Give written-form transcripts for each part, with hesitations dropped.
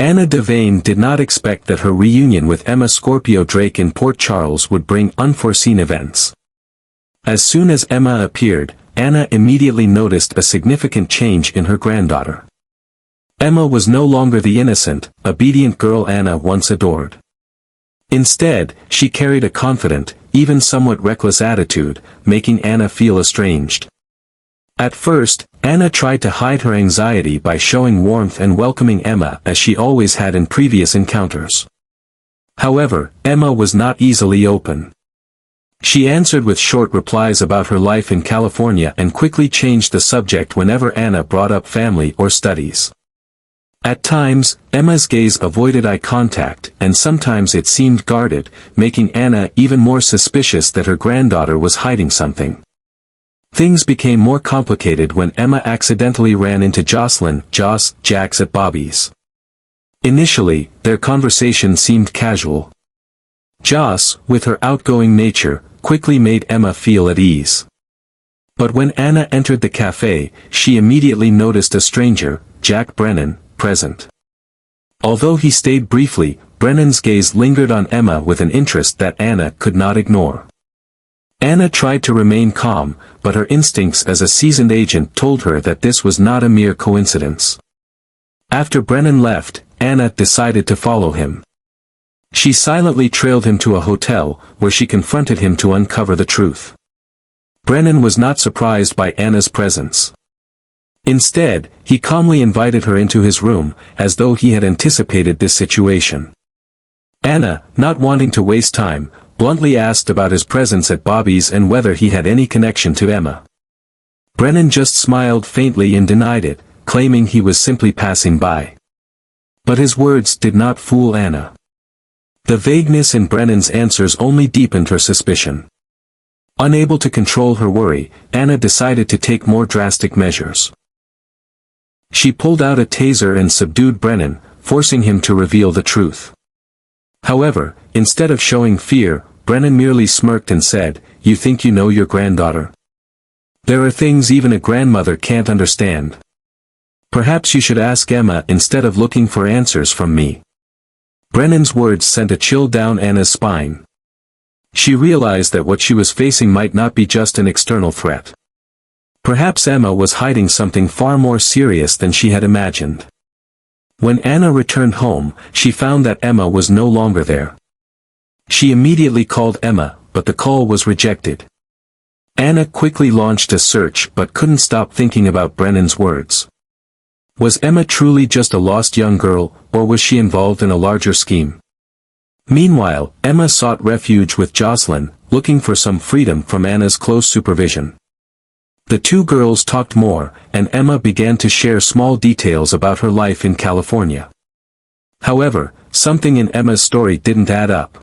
Anna Devane did not expect that her reunion with Emma Scorpio Drake in Port Charles would bring unforeseen events. As soon as Emma appeared, Anna immediately noticed a significant change in her granddaughter. Emma was no longer the innocent, obedient girl Anna once adored. Instead, she carried a confident, even somewhat reckless attitude, making Anna feel estranged. At first, Anna tried to hide her anxiety by showing warmth and welcoming Emma as she always had in previous encounters. However, Emma was not easily open. She answered with short replies about her life in California and quickly changed the subject whenever Anna brought up family or studies. At times, Emma's gaze avoided eye contact, and sometimes it seemed guarded, making Anna even more suspicious that her granddaughter was hiding something. Things became more complicated when Emma accidentally ran into Jax at Bobby's. Initially, their conversation seemed casual. Joss, with her outgoing nature, quickly made Emma feel at ease. But when Anna entered the cafe, she immediately noticed a stranger, Jack Brennan, present. Although he stayed briefly, Brennan's gaze lingered on Emma with an interest that Anna could not ignore. Anna tried to remain calm, but her instincts as a seasoned agent told her that this was not a mere coincidence. After Brennan left, Anna decided to follow him. She silently trailed him to a hotel, where she confronted him to uncover the truth. Brennan was not surprised by Anna's presence. Instead, he calmly invited her into his room, as though he had anticipated this situation. Anna, not wanting to waste time, bluntly asked about his presence at Bobby's and whether he had any connection to Emma. Brennan just smiled faintly and denied it, claiming he was simply passing by. But his words did not fool Anna. The vagueness in Brennan's answers only deepened her suspicion. Unable to control her worry, Anna decided to take more drastic measures. She pulled out a taser and subdued Brennan, forcing him to reveal the truth. However, instead of showing fear, Brennan merely smirked and said, "You think you know your granddaughter? There are things even a grandmother can't understand. Perhaps you should ask Emma instead of looking for answers from me." Brennan's words sent a chill down Anna's spine. She realized that what she was facing might not be just an external threat. Perhaps Emma was hiding something far more serious than she had imagined. When Anna returned home, she found that Emma was no longer there. She immediately called Emma, but the call was rejected. Anna quickly launched a search but couldn't stop thinking about Brennan's words. Was Emma truly just a lost young girl, or was she involved in a larger scheme? Meanwhile, Emma sought refuge with Jocelyn, looking for some freedom from Anna's close supervision. The two girls talked more, and Emma began to share small details about her life in California. However, something in Emma's story didn't add up.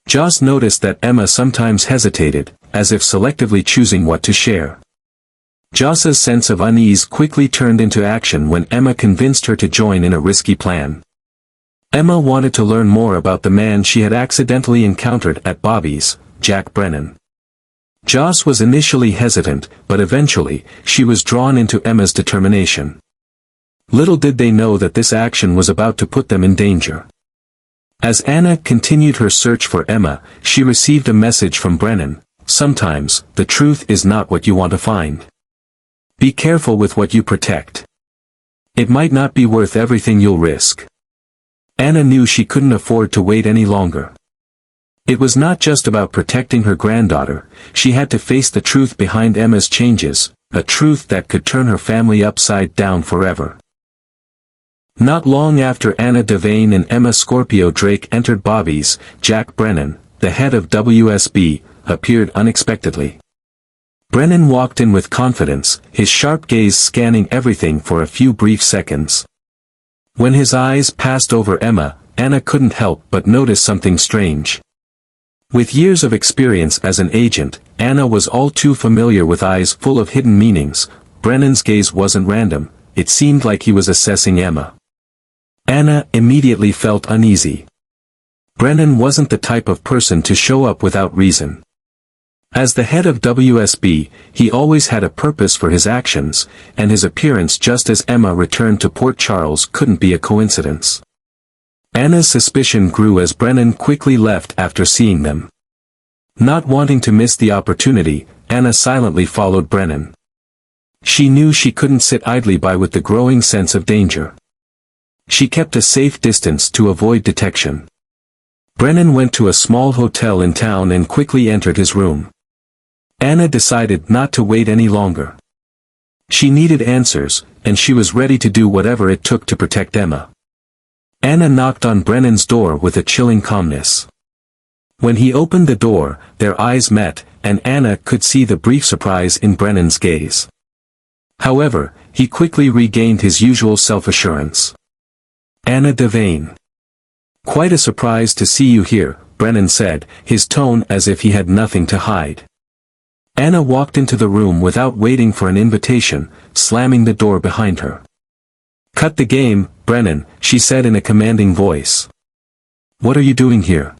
Joss noticed that Emma sometimes hesitated, as if selectively choosing what to share. Joss's sense of unease quickly turned into action when Emma convinced her to join in a risky plan. Emma wanted to learn more about the man she had accidentally encountered at Bobby's, Jack Brennan. Joss was initially hesitant, but eventually, she was drawn into Emma's determination. Little did they know that this action was about to put them in danger. As Anna continued her search for Emma, she received a message from Brennan: "Sometimes, the truth is not what you want to find. Be careful with what you protect. It might not be worth everything you'll risk." Anna knew she couldn't afford to wait any longer. It was not just about protecting her granddaughter, she had to face the truth behind Emma's changes, a truth that could turn her family upside down forever. Not long after Anna Devane and Emma Scorpio Drake entered Bobby's, Jack Brennan, the head of WSB, appeared unexpectedly. Brennan walked in with confidence, his sharp gaze scanning everything for a few brief seconds. When his eyes passed over Emma, Anna couldn't help but notice something strange. With years of experience as an agent, Anna was all too familiar with eyes full of hidden meanings. Brennan's gaze wasn't random, it seemed like he was assessing Emma. Anna immediately felt uneasy. Brennan wasn't the type of person to show up without reason. As the head of WSB, he always had a purpose for his actions, and his appearance just as Emma returned to Port Charles couldn't be a coincidence. Anna's suspicion grew as Brennan quickly left after seeing them. Not wanting to miss the opportunity, Anna silently followed Brennan. She knew she couldn't sit idly by with the growing sense of danger. She kept a safe distance to avoid detection. Brennan went to a small hotel in town and quickly entered his room. Anna decided not to wait any longer. She needed answers, and she was ready to do whatever it took to protect Emma. Anna knocked on Brennan's door with a chilling calmness. When he opened the door, their eyes met, and Anna could see the brief surprise in Brennan's gaze. However, he quickly regained his usual self-assurance. "Anna Devane. Quite a surprise to see you here," Brennan said, his tone as if he had nothing to hide. Anna walked into the room without waiting for an invitation, slamming the door behind her. "Cut the game, Brennan," she said in a commanding voice. "What are you doing here?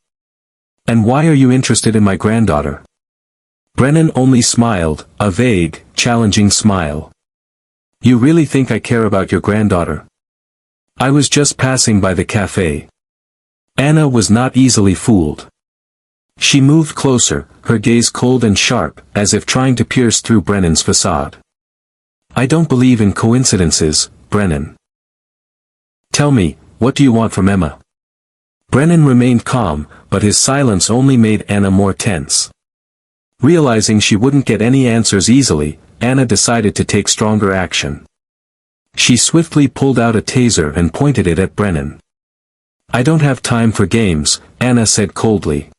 And why are you interested in my granddaughter?" Brennan only smiled, a vague, challenging smile. "You really think I care about your granddaughter? I was just passing by the cafe." Anna was not easily fooled. She moved closer, her gaze cold and sharp, as if trying to pierce through Brennan's facade. "I don't believe in coincidences, Brennan. Tell me, what do you want from Emma?" Brennan remained calm, but his silence only made Anna more tense. Realizing she wouldn't get any answers easily, Anna decided to take stronger action. She swiftly pulled out a taser and pointed it at Brennan. "I don't have time for games," Anna said coldly.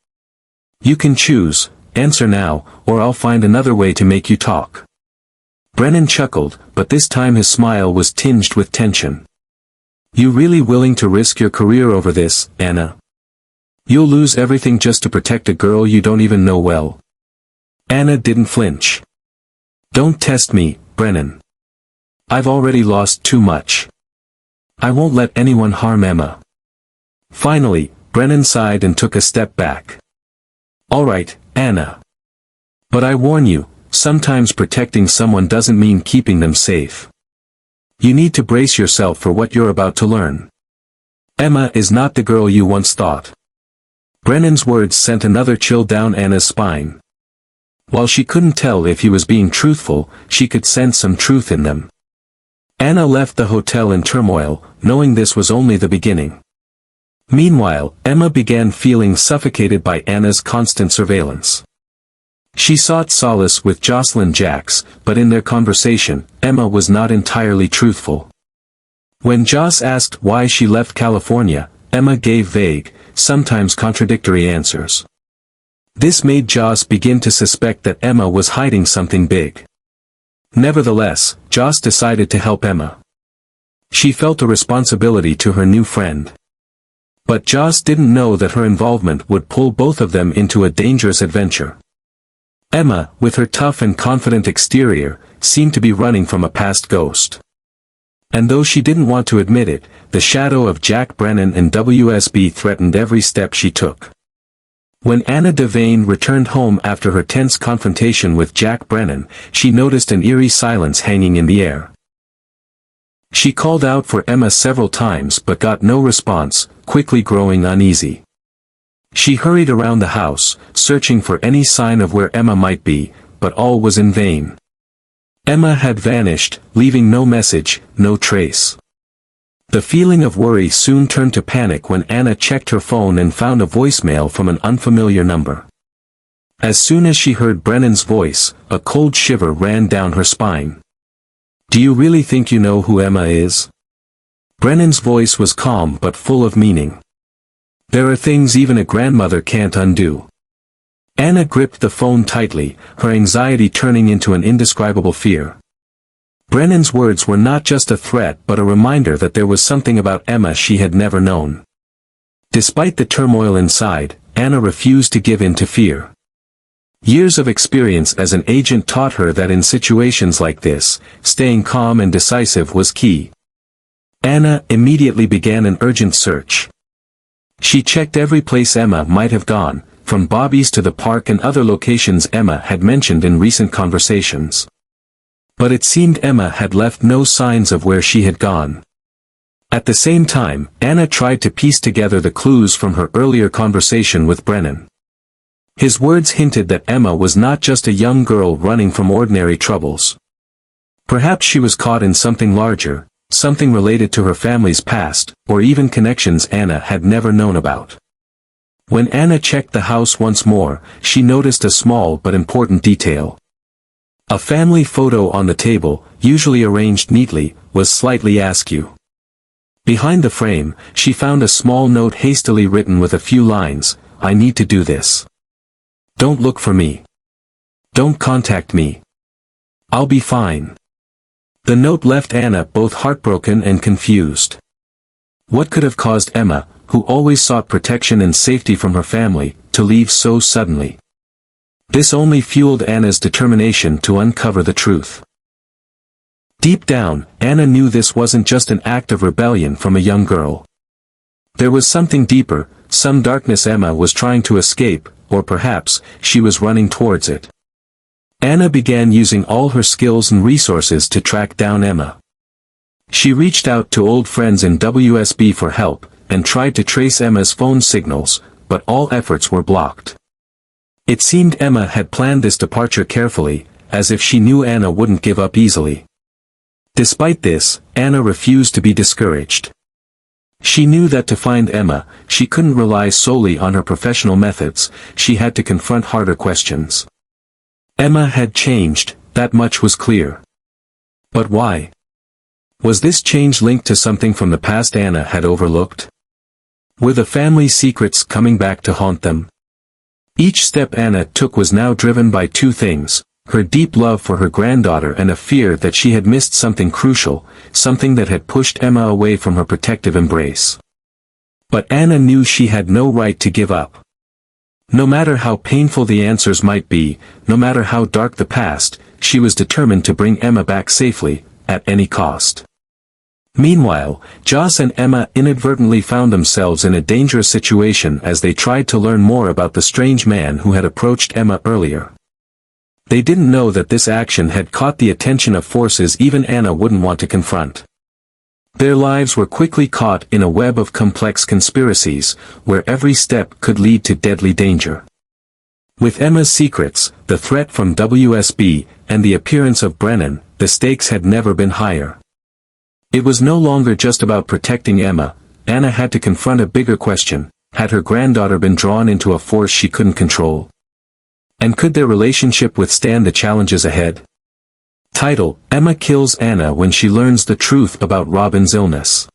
"You can choose, answer now, or I'll find another way to make you talk." Brennan chuckled, but this time his smile was tinged with tension. "You really willing to risk your career over this, Anna? You'll lose everything just to protect a girl you don't even know well." Anna didn't flinch. "Don't test me, Brennan. I've already lost too much. I won't let anyone harm Emma." Finally, Brennan sighed and took a step back. "All right, Anna. But I warn you, sometimes protecting someone doesn't mean keeping them safe. You need to brace yourself for what you're about to learn. Emma is not the girl you once thought." Brennan's words sent another chill down Anna's spine. While she couldn't tell if he was being truthful, she could sense some truth in them. Anna left the hotel in turmoil, knowing this was only the beginning. Meanwhile, Emma began feeling suffocated by Anna's constant surveillance. She sought solace with Jocelyn Jacks, but in their conversation, Emma was not entirely truthful. When Joss asked why she left California, Emma gave vague, sometimes contradictory answers. This made Joss begin to suspect that Emma was hiding something big. Nevertheless, Joss decided to help Emma. She felt a responsibility to her new friend. But Joss didn't know that her involvement would pull both of them into a dangerous adventure. Emma, with her tough and confident exterior, seemed to be running from a past ghost. And though she didn't want to admit it, the shadow of Jack Brennan and WSB threatened every step she took. When Anna Devane returned home after her tense confrontation with Jack Brennan, she noticed an eerie silence hanging in the air. She called out for Emma several times but got no response, quickly growing uneasy. She hurried around the house, searching for any sign of where Emma might be, but all was in vain. Emma had vanished, leaving no message, no trace. The feeling of worry soon turned to panic when Anna checked her phone and found a voicemail from an unfamiliar number. As soon as she heard Brennan's voice, a cold shiver ran down her spine. "Do you really think you know who Emma is?" Brennan's voice was calm but full of meaning. "There are things even a grandmother can't undo." Anna gripped the phone tightly, her anxiety turning into an indescribable fear. Brennan's words were not just a threat but a reminder that there was something about Emma she had never known. Despite the turmoil inside, Anna refused to give in to fear. Years of experience as an agent taught her that in situations like this, staying calm and decisive was key. Anna immediately began an urgent search. She checked every place Emma might have gone, from Bobby's to the park and other locations Emma had mentioned in recent conversations. But it seemed Emma had left no signs of where she had gone. At the same time, Anna tried to piece together the clues from her earlier conversation with Brennan. His words hinted that Emma was not just a young girl running from ordinary troubles. Perhaps she was caught in something larger, something related to her family's past, or even connections Anna had never known about. When Anna checked the house once more, she noticed a small but important detail. A family photo on the table, usually arranged neatly, was slightly askew. Behind the frame, she found a small note hastily written with a few lines: "I need to do this. Don't look for me. Don't contact me. I'll be fine." The note left Anna both heartbroken and confused. What could have caused Emma, who always sought protection and safety from her family, to leave so suddenly? This only fueled Anna's determination to uncover the truth. Deep down, Anna knew this wasn't just an act of rebellion from a young girl. There was something deeper, some darkness Emma was trying to escape, or perhaps, she was running towards it. Anna began using all her skills and resources to track down Emma. She reached out to old friends in WSB for help, and tried to trace Emma's phone signals, but all efforts were blocked. It seemed Emma had planned this departure carefully, as if she knew Anna wouldn't give up easily. Despite this, Anna refused to be discouraged. She knew that to find Emma, she couldn't rely solely on her professional methods, she had to confront harder questions. Emma had changed, that much was clear. But why? Was this change linked to something from the past Anna had overlooked? Were the family's secrets coming back to haunt them? Each step Anna took was now driven by two things: her deep love for her granddaughter and a fear that she had missed something crucial, something that had pushed Emma away from her protective embrace. But Anna knew she had no right to give up. No matter how painful the answers might be, no matter how dark the past, she was determined to bring Emma back safely, at any cost. Meanwhile, Joss and Emma inadvertently found themselves in a dangerous situation as they tried to learn more about the strange man who had approached Emma earlier. They didn't know that this action had caught the attention of forces even Anna wouldn't want to confront. Their lives were quickly caught in a web of complex conspiracies, where every step could lead to deadly danger. With Emma's secrets, the threat from WSB, and the appearance of Brennan, the stakes had never been higher. It was no longer just about protecting Emma. Anna had to confront a bigger question: had her granddaughter been drawn into a force she couldn't control? And could their relationship withstand the challenges ahead? Title: Emma kills Anna when she learns the truth about Robin's illness.